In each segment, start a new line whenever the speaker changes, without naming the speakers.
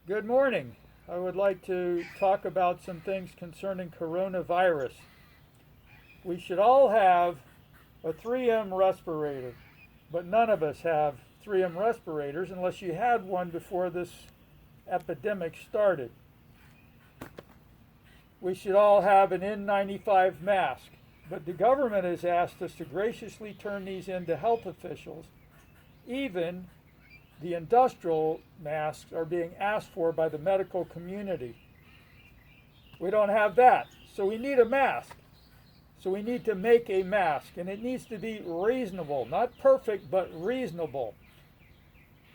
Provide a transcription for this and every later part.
Good morning. I would like to talk about some things concerning coronavirus. We should all have a 3M respirator, but none of us have 3M respirators unless you had one before this epidemic started. We should all have an N95 mask, but the government has asked us to graciously turn these into health officials. Even the industrial masks are being asked for by the medical community. We don't have that, so we need a mask. So we need to make a mask, and it needs to be reasonable, not perfect, but reasonable.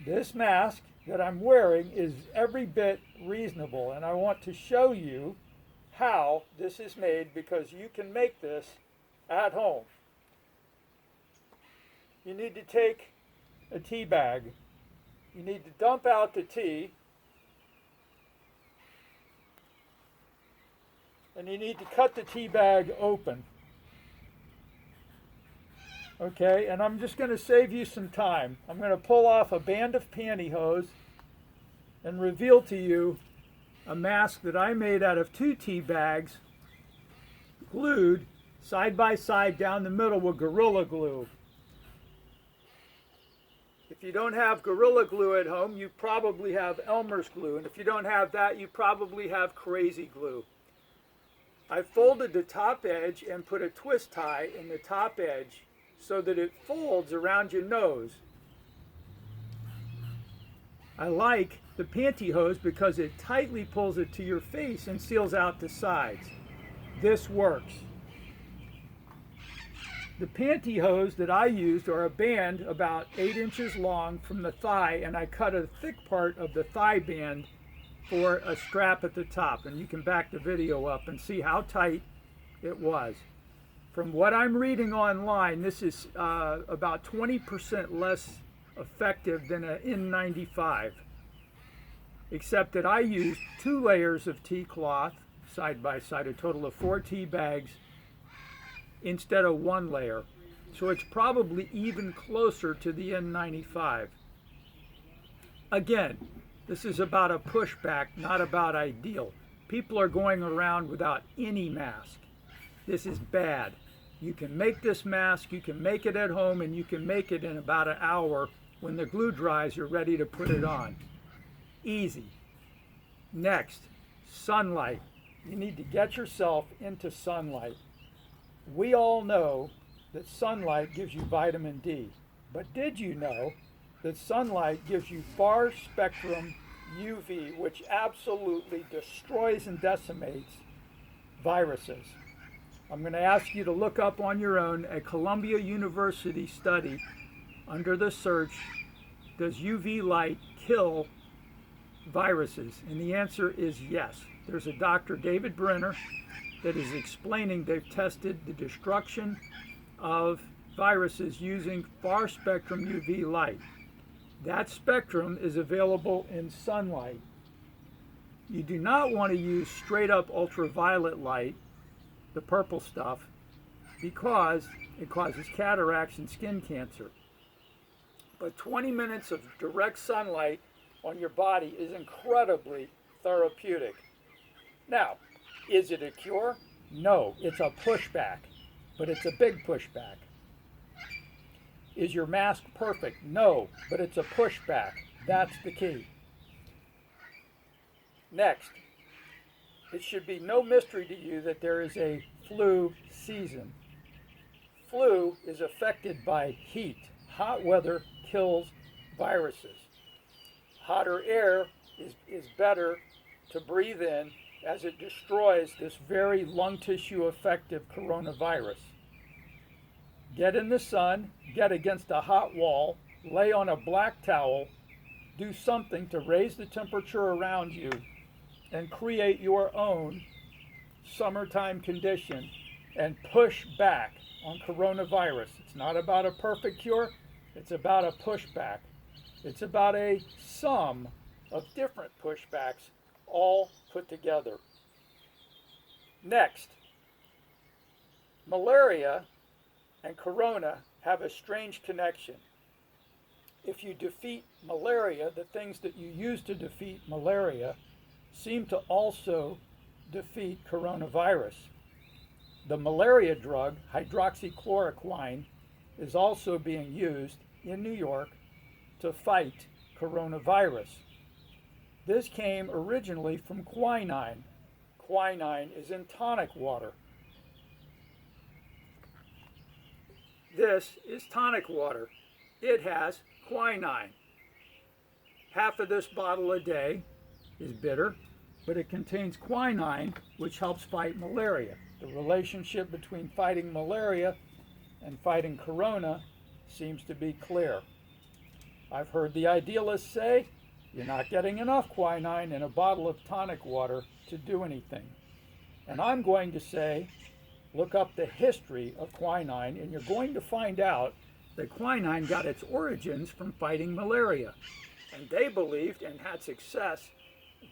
This mask that I'm wearing is every bit reasonable, and I want to show you how this is made because you can make this at home. You need to take a tea bag. You need to dump out the tea, and you need to cut the tea bag open. Okay, and I'm just going to save you some time. I'm going to pull off a band of pantyhose and reveal to you a mask that I made out of 2 tea bags glued side by side down the middle with Gorilla Glue. If you don't have Gorilla Glue at home, you probably have Elmer's glue. And if you don't have that, you probably have Crazy Glue. I folded the top edge and put a twist tie in the top edge so that it folds around your nose. I like the pantyhose because it tightly pulls it to your face and seals out the sides. This works. The pantyhose that I used are a band about 8 inches long from the thigh, and I cut a thick part of the thigh band for a strap at the top. And you can back the video up and see how tight it was. From what I'm reading online, this is about 20% less effective than an N95, except that I used 2 layers of tea cloth side by side, a total of 4 tea bags, instead of 1 layer. So it's probably even closer to the N95. Again, this is about a pushback, not about ideal. People are going around without any mask. This is bad. You can make this mask, you can make it at home, and you can make it in about an hour. When the glue dries, you're ready to put it on. Easy. Next, sunlight. You need to get yourself into sunlight. We all know that sunlight gives you vitamin D, but did you know that sunlight gives you far spectrum UV, which absolutely destroys and decimates viruses? I'm going to ask you to look up on your own a Columbia University study under the search, does UV light kill viruses? And the answer is yes. There's a Dr. David Brenner that is explaining they've tested the destruction of viruses using far spectrum UV light. That spectrum is available in sunlight. You do not want to use straight up ultraviolet light, the purple stuff, because it causes cataracts and skin cancer. But 20 minutes of direct sunlight on your body is incredibly therapeutic. Now, is it a cure? No, it's a pushback, but it's a big pushback. Is your mask perfect? No, but it's a pushback. That's the key. Next, it should be no mystery to you that there is a flu season. Flu is affected by heat. Hot weather kills viruses. Hotter air is better to breathe in as it destroys this very lung tissue effective coronavirus. Get in the sun, get against a hot wall, lay on a black towel, do something to raise the temperature around you and create your own summertime condition and push back on coronavirus. It's not about a perfect cure, it's about a pushback. It's about a sum of different pushbacks all put together. Next, malaria and corona have a strange connection. if you defeat malaria, the things that you use to defeat malaria seem to also defeat coronavirus. The malaria drug, hydroxychloroquine, is also being used in New York to fight coronavirus. This came originally from quinine. Quinine is in tonic water. This is tonic water. It has quinine. Half of this bottle a day is bitter, but it contains quinine, which helps fight malaria. The relationship between fighting malaria and fighting corona seems to be clear. I've heard the idealists say you're not getting enough quinine in a bottle of tonic water to do anything. And I'm going to say, look up the history of quinine, and you're going to find out that quinine got its origins from fighting malaria. And they believed and had success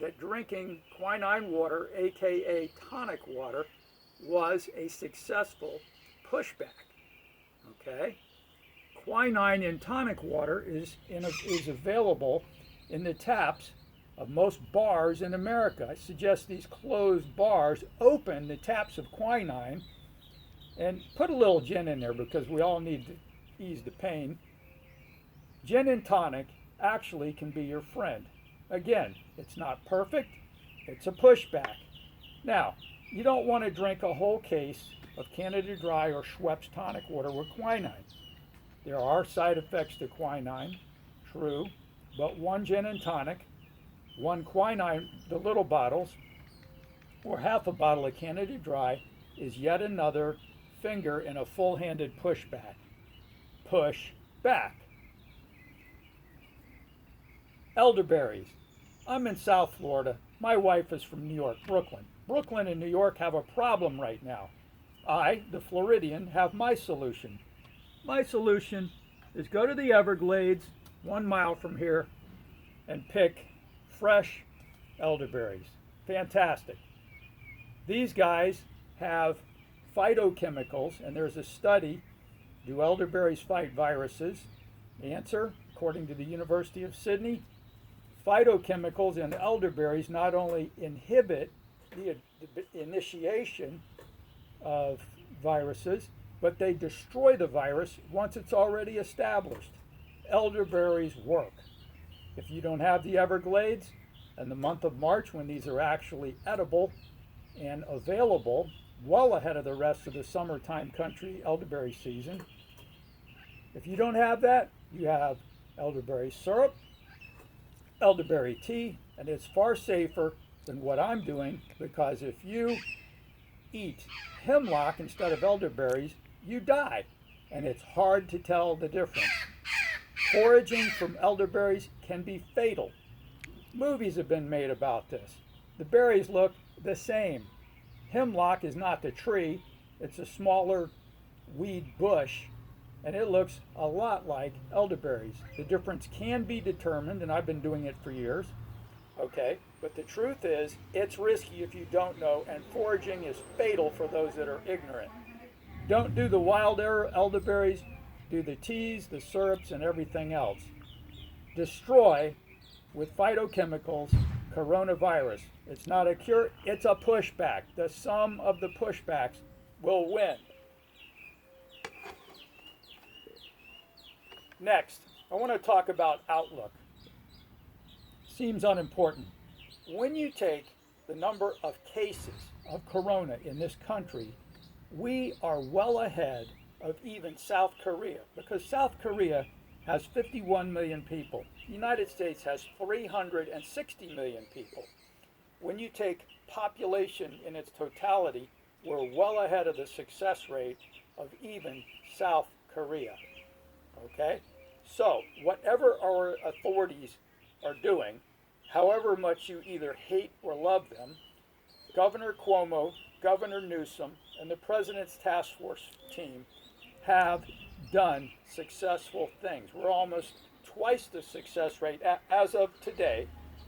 that drinking quinine water, aka tonic water, was a successful pushback. Okay? Quinine in tonic water is available in the taps of most bars in America. I suggest these closed bars open the taps of quinine and put a little gin in there because we all need to ease the pain. Gin and tonic actually can be your friend. Again, it's not perfect, it's a pushback. Now, you don't want to drink a whole case of Canada Dry or Schweppes tonic water with quinine. There are side effects to quinine, true, but one gin and tonic, one quinine, the little bottles, or half a bottle of Canada Dry is yet another finger in a full-handed pushback. Push back. Elderberries. I'm in South Florida. My wife is from New York, Brooklyn. Brooklyn and New York have a problem right now. I, the Floridian, have my solution. My solution is go to the Everglades, 1 mile from here, and pick fresh elderberries. Fantastic. These guys have phytochemicals, and there's a study, do elderberries fight viruses? Answer, according to the University of Sydney, phytochemicals in elderberries not only inhibit the initiation of viruses, but they destroy the virus once it's already established. Elderberries work. If you don't have the Everglades, in the month of March when these are actually edible and available, well ahead of the rest of the summertime country elderberry season, if you don't have that, you have elderberry syrup, elderberry tea, and it's far safer than what I'm doing because if you eat hemlock instead of elderberries, you die, and it's hard to tell the difference. Foraging from elderberries can be fatal. Movies have been made about this. The berries look the same. Hemlock is not the tree, it's a smaller weed bush, and it looks a lot like elderberries. The difference can be determined, and I've been doing it for years, okay? But the truth is, it's risky if you don't know, and foraging is fatal for those that are ignorant. Don't do the wild elderberries, do the teas, the syrups, and everything else. Destroy, with phytochemicals, coronavirus. It's not a cure, it's a pushback. The sum of the pushbacks will win. Next, I want to talk about outlook. Seems unimportant. When you take the number of cases of corona in this country, we are well ahead of even South Korea, because South Korea has 51 million people. The United States has 360 million people. When you take population in its totality, we're well ahead of the success rate of even South Korea. Okay? So, whatever our authorities are doing, however much you either hate or love them, Governor Cuomo, Governor Newsom, and the President's task force team have done successful things. We're almost twice the success rate, as of today,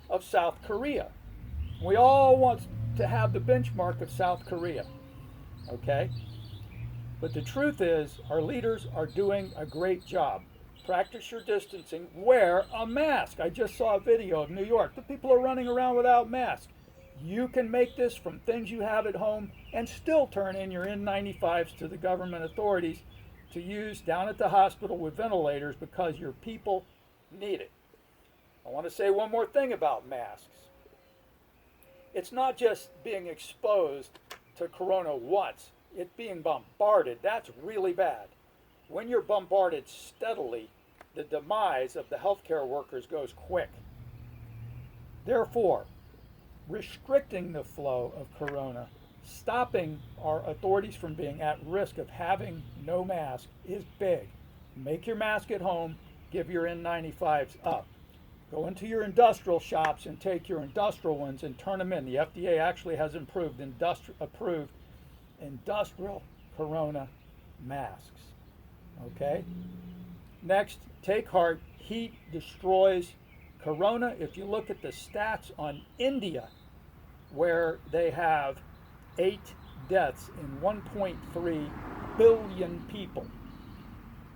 of South Korea. We all want to have the benchmark of South Korea, okay? But the truth is, our leaders are doing a great job. practice your distancing, wear a mask. I just saw a video of New York. The people are running around without masks. You can make this from things you have at home and still turn in your N95s to the government authorities to use down at the hospital with ventilators because your people need it. I want to say one more thing about masks. It's not just being exposed to corona once, it's being bombarded. That's really bad. When you're bombarded steadily, the demise of the healthcare workers goes quick. Therefore, restricting the flow of corona, stopping our authorities from being at risk of having no mask is big. Make your mask at home, give your N95s up. Go into your industrial shops and take your industrial ones and turn them in. The FDA actually has approved industrial corona masks. Okay? Next, take heart. Heat destroys corona. If you look at the stats on India, where they have 8 deaths in 1.3 billion people.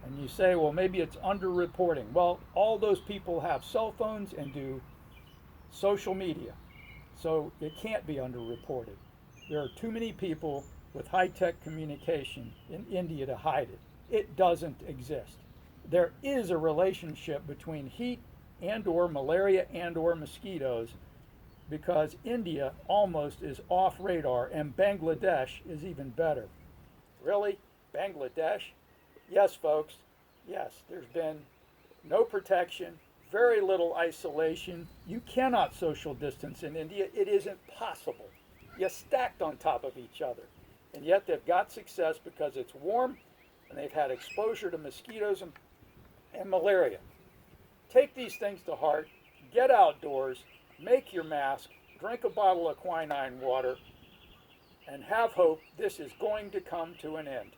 And you say, well, maybe it's underreporting. Well, all those people have cell phones and do social media. So it can't be underreported. There are too many people with high-tech communication in India to hide it. It doesn't exist. There is a relationship between heat and or malaria and or mosquitoes, because India almost is off radar and Bangladesh is even better. Really? Bangladesh? Yes, folks. Yes, there's been no protection, very little isolation. You cannot social distance in India. It isn't possible. You're stacked on top of each other. And yet they've got success because it's warm and they've had exposure to mosquitoes and malaria. Take these things to heart. Get outdoors. Make your mask, drink a bottle of quinine water, and have hope this is going to come to an end.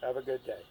Have a good day.